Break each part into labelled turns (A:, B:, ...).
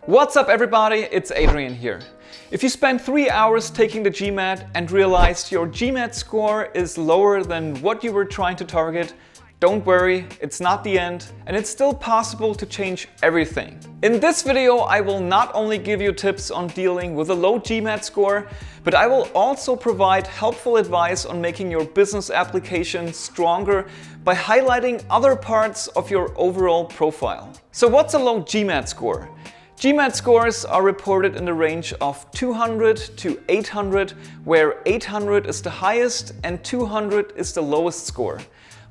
A: What's up everybody, it's Adrian here. If you spend 3 hours taking the GMAT and realized your GMAT score is lower than what you were trying to target, don't worry, it's not the end and it's still possible to change everything. In this video, I will not only give you tips on dealing with a low GMAT score, but I will also provide helpful advice on making your business application stronger by highlighting other parts of your overall profile. So what's a low GMAT score? GMAT scores are reported in the range of 200 to 800, where 800 is the highest and 200 is the lowest score.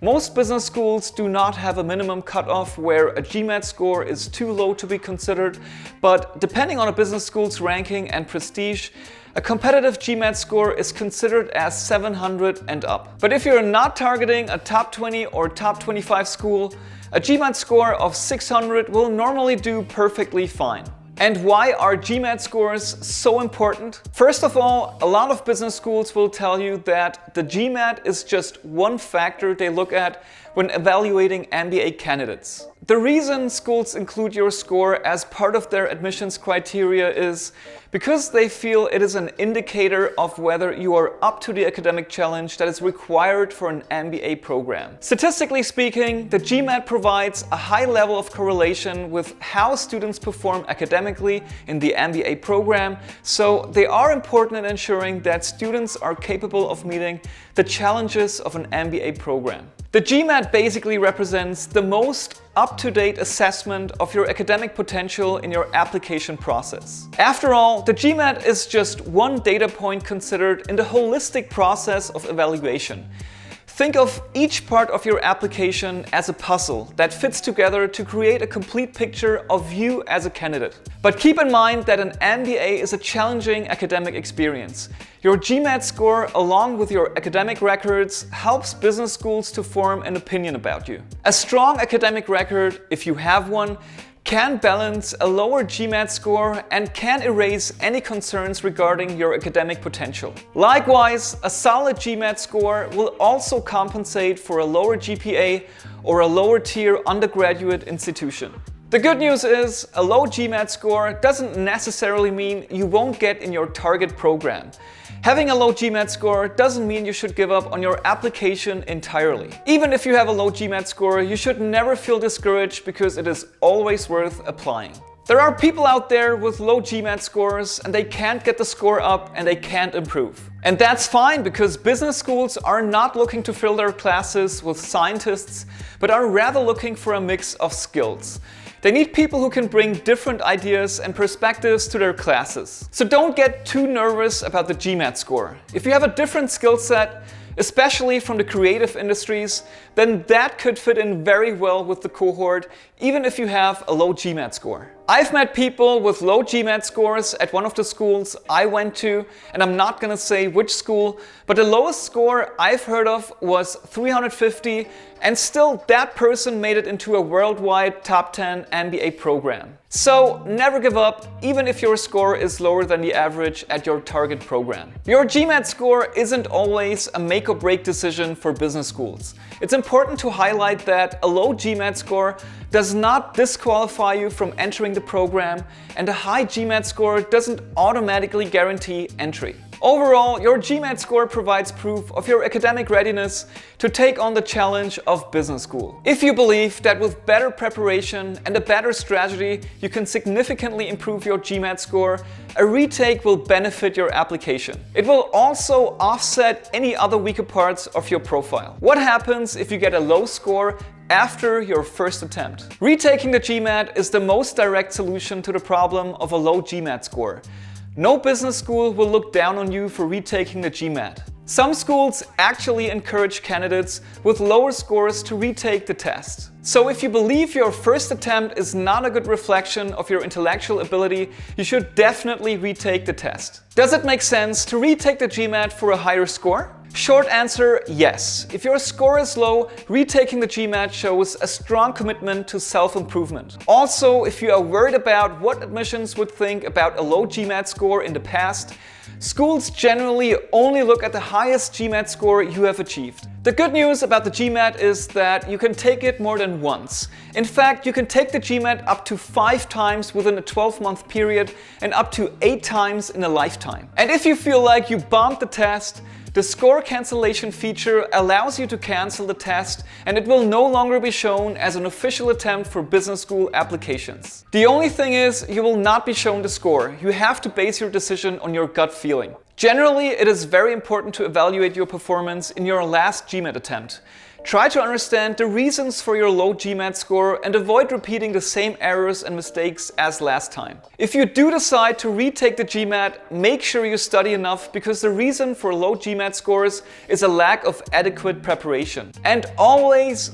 A: Most business schools do not have a minimum cutoff where a GMAT score is too low to be considered, but depending on a business school's ranking and prestige, a competitive GMAT score is considered as 700 and up. But if you're not targeting a top 20 or top 25 school, a GMAT score of 600 will normally do perfectly fine. And why are GMAT scores so important? First of all, a lot of business schools will tell you that the GMAT is just one factor they look at when evaluating MBA candidates. The reason schools include your score as part of their admissions criteria is because they feel it is an indicator of whether you are up to the academic challenge that is required for an MBA program. Statistically speaking, the GMAT provides a high level of correlation with how students perform academically in the MBA program, so they are important in ensuring that students are capable of meeting the challenges of an MBA program. The GMAT basically represents the most up-to-date assessment of your academic potential in your application process. After all, the GMAT is just one data point considered in the holistic process of evaluation. Think of each part of your application as a puzzle that fits together to create a complete picture of you as a candidate. But keep in mind that an MBA is a challenging academic experience. Your GMAT score, along with your academic records, helps business schools to form an opinion about you. A strong academic record, if you have one, can balance a lower GMAT score and can erase any concerns regarding your academic potential. Likewise, a solid GMAT score will also compensate for a lower GPA or a lower tier undergraduate institution. The good news is, a low GMAT score doesn't necessarily mean you won't get in your target program. Having a low GMAT score doesn't mean you should give up on your application entirely. Even if you have a low GMAT score, you should never feel discouraged because it is always worth applying. There are people out there with low GMAT scores and they can't get the score up and they can't improve. And that's fine because business schools are not looking to fill their classes with scientists, but are rather looking for a mix of skills. They need people who can bring different ideas and perspectives to their classes. So don't get too nervous about the GMAT score. If you have a different skill set, especially from the creative industries, then that could fit in very well with the cohort, even if you have a low GMAT score. I've met people with low GMAT scores at one of the schools I went to, and I'm not gonna say which school, but the lowest score I've heard of was 350, and still that person made it into a worldwide top 10 MBA program. So never give up, even if your score is lower than the average at your target program. Your GMAT score isn't always a make or break decision for business schools. It's important to highlight that a low GMAT score does not disqualify you from entering the program, and a high GMAT score doesn't automatically guarantee entry. Overall, your GMAT score provides proof of your academic readiness to take on the challenge of business school. If you believe that with better preparation and a better strategy, you can significantly improve your GMAT score, a retake will benefit your application. It will also offset any other weaker parts of your profile. What happens if you get a low score after your first attempt? Retaking the GMAT is the most direct solution to the problem of a low GMAT score. No business school will look down on you for retaking the GMAT. Some schools actually encourage candidates with lower scores to retake the test. So if you believe your first attempt is not a good reflection of your intellectual ability, you should definitely retake the test. Does it make sense to retake the GMAT for a higher score? Short answer, yes. If your score is low, retaking the GMAT shows a strong commitment to self-improvement. Also, if you are worried about what admissions would think about a low GMAT score in the past, Schools generally only look at the highest GMAT score you have achieved. The good news about the GMAT is that you can take it more than once. In fact, you can take the GMAT up to 5 times within a 12-month period and up to 8 times in a lifetime. And if you feel like you bombed the test, the score cancellation feature allows you to cancel the test and it will no longer be shown as an official attempt for business school applications. The only thing is, you will not be shown the score. You have to base your decision on your gut feeling. Generally, it is very important to evaluate your performance in your last GMAT attempt. Try to understand the reasons for your low GMAT score and avoid repeating the same errors and mistakes as last time. If you do decide to retake the GMAT, make sure you study enough, because the reason for low GMAT scores is a lack of adequate preparation. And always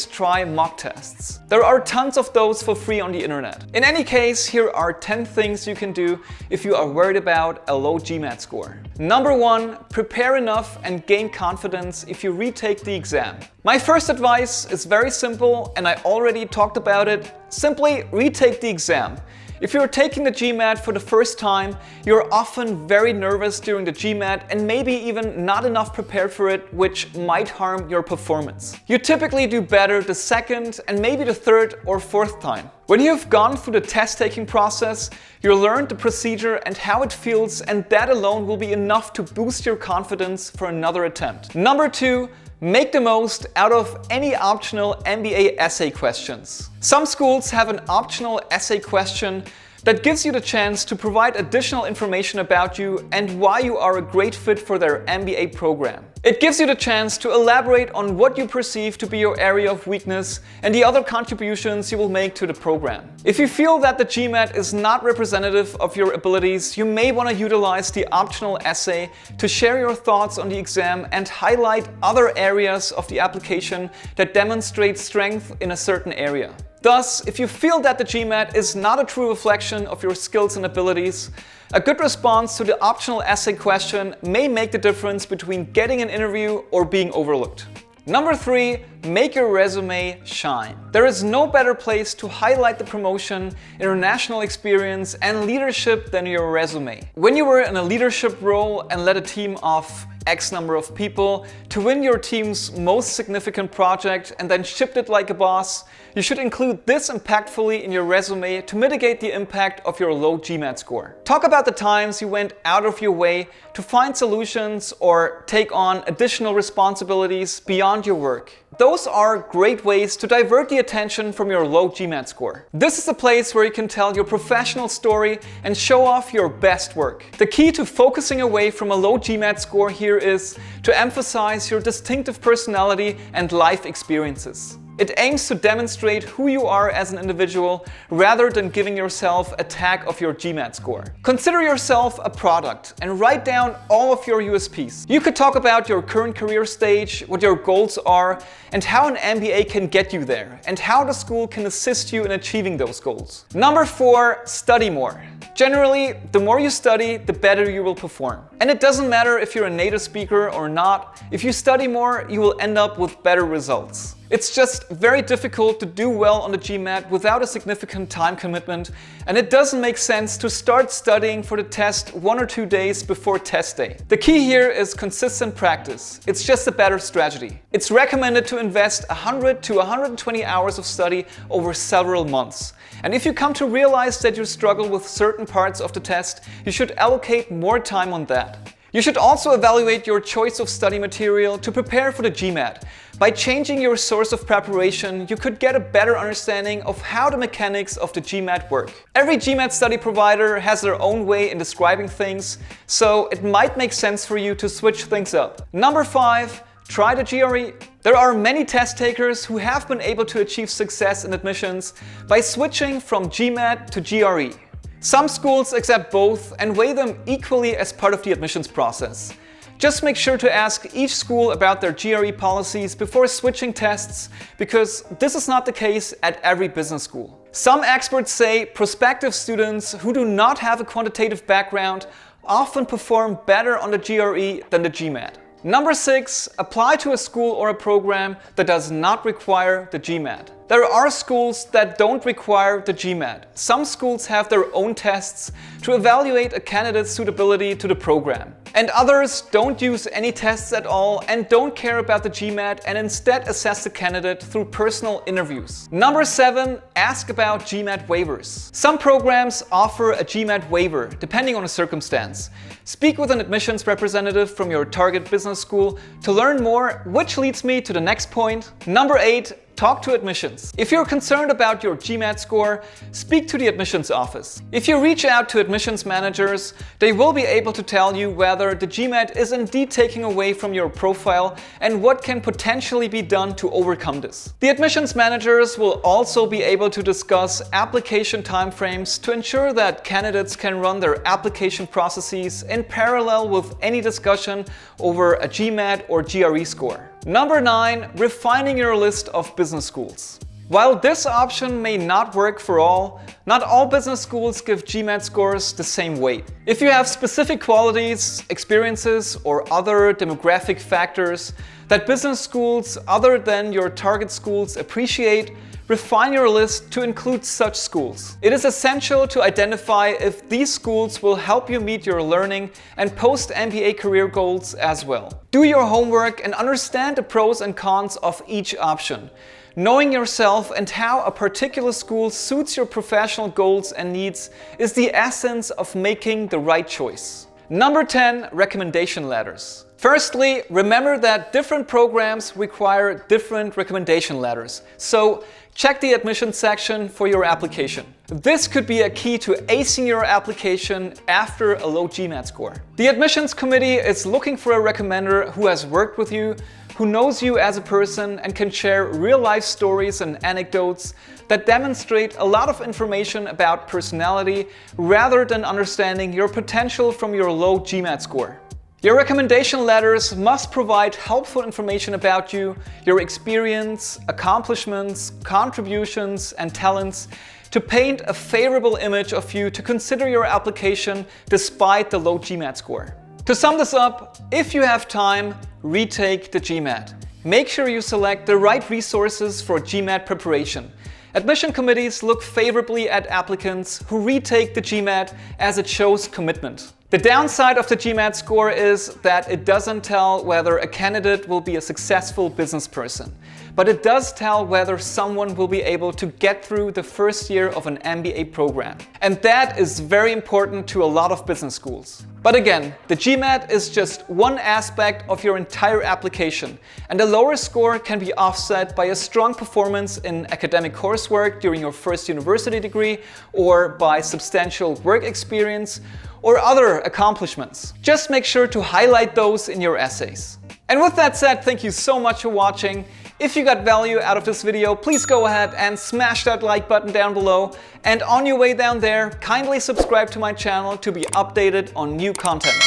A: try mock tests. There are tons of those for free on the internet. In any case, here are 10 things you can do if you are worried about a low GMAT score. Number 1, prepare enough and gain confidence if you retake the exam. My first advice is very simple and I already talked about it. Simply retake the exam. If you're taking the GMAT for the first time, you're often very nervous during the GMAT and maybe even not enough prepared for it, which might harm your performance. You typically do better the second and maybe the third or fourth time. When you've gone through the test-taking process, you'll learn the procedure and how it feels, and that alone will be enough to boost your confidence for another attempt. Number 2, make the most out of any optional MBA essay questions. Some schools have an optional essay question that gives you the chance to provide additional information about you and why you are a great fit for their MBA program. It gives you the chance to elaborate on what you perceive to be your area of weakness and the other contributions you will make to the program. If you feel that the GMAT is not representative of your abilities, you may want to utilize the optional essay to share your thoughts on the exam and highlight other areas of the application that demonstrate strength in a certain area. Thus, if you feel that the GMAT is not a true reflection of your skills and abilities, a good response to the optional essay question may make the difference between getting an interview or being overlooked. Number 3, make your resume shine. There is no better place to highlight the promotion, international experience, and leadership than your resume. When you were in a leadership role and led a team of X number of people to win your team's most significant project and then shipped it like a boss, you should include this impactfully in your resume to mitigate the impact of your low GMAT score. Talk about the times you went out of your way to find solutions or take on additional responsibilities beyond your work. Those are great ways to divert the attention from your low GMAT score. This is the place where you can tell your professional story and show off your best work. The key to focusing away from a low GMAT score here is to emphasize your distinctive personality and life experiences. It aims to demonstrate who you are as an individual rather than giving yourself a tag of your GMAT score. Consider yourself a product and write down all of your USPs. You could talk about your current career stage, what your goals are, and how an MBA can get you there, and how the school can assist you in achieving those goals. Number 4, study more. Generally, the more you study, the better you will perform. And it doesn't matter if you're a native speaker or not, if you study more, you will end up with better results. It's just very difficult to do well on the GMAT without a significant time commitment, and it doesn't make sense to start studying for the test 1 or 2 days before test day. The key here is consistent practice. It's just a better strategy. It's recommended to invest 100 to 120 hours of study over several months. And if you come to realize that you struggle with certain parts of the test, you should allocate more time on that. You should also evaluate your choice of study material to prepare for the GMAT. By changing your source of preparation, you could get a better understanding of how the mechanics of the GMAT work. Every GMAT study provider has their own way in describing things, so it might make sense for you to switch things up. Number 5, try the GRE. There are many test takers who have been able to achieve success in admissions by switching from GMAT to GRE. Some schools accept both and weigh them equally as part of the admissions process. Just make sure to ask each school about their GRE policies before switching tests, because this is not the case at every business school. Some experts say prospective students who do not have a quantitative background often perform better on the GRE than the GMAT. Number 6, apply to a school or a program that does not require the GMAT. There are schools that don't require the GMAT. Some schools have their own tests to evaluate a candidate's suitability to the program. And others don't use any tests at all and don't care about the GMAT and instead assess the candidate through personal interviews. Number 7, ask about GMAT waivers. Some programs offer a GMAT waiver depending on the circumstance. Speak with an admissions representative from your target business school to learn more, which leads me to the next point. Number 8, talk to admissions. If you're concerned about your GMAT score, speak to the admissions office. If you reach out to admissions managers, they will be able to tell you whether the GMAT is indeed taking away from your profile and what can potentially be done to overcome this. The admissions managers will also be able to discuss application timeframes to ensure that candidates can run their application processes in parallel with any discussion over a GMAT or GRE score. Number 9, refining your list of business schools. While this option may not work for all, not all business schools give GMAT scores the same weight. If you have specific qualities, experiences, or other demographic factors that business schools other than your target schools appreciate, refine your list to include such schools. It is essential to identify if these schools will help you meet your learning and post-MBA career goals as well. Do your homework and understand the pros and cons of each option. Knowing yourself and how a particular school suits your professional goals and needs is the essence of making the right choice. Number 10, recommendation letters. Firstly, remember that different programs require different recommendation letters, so check the admissions section for your application. This could be a key to acing your application after a low GMAT score. The admissions committee is looking for a recommender who has worked with you, who knows you as a person and can share real-life stories and anecdotes that demonstrate a lot of information about personality rather than understanding your potential from your low GMAT score. Your recommendation letters must provide helpful information about you, your experience, accomplishments, contributions, and talents to paint a favorable image of you to consider your application despite the low GMAT score. To sum this up, if you have time, retake the GMAT. Make sure you select the right resources for GMAT preparation. Admission committees look favorably at applicants who retake the GMAT as it shows commitment. The downside of the GMAT score is that it doesn't tell whether a candidate will be a successful business person, but it does tell whether someone will be able to get through the first year of an MBA program. And that is very important to a lot of business schools. But again, the GMAT is just one aspect of your entire application, and a lower score can be offset by a strong performance in academic coursework during your first university degree, or by substantial work experience, or other accomplishments. Just make sure to highlight those in your essays. And with that said, thank you so much for watching. If you got value out of this video, please go ahead and smash that like button down below. And on your way down there, kindly subscribe to my channel to be updated on new content.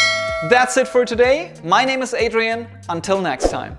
A: That's it for today. My name is Adrian. Until next time.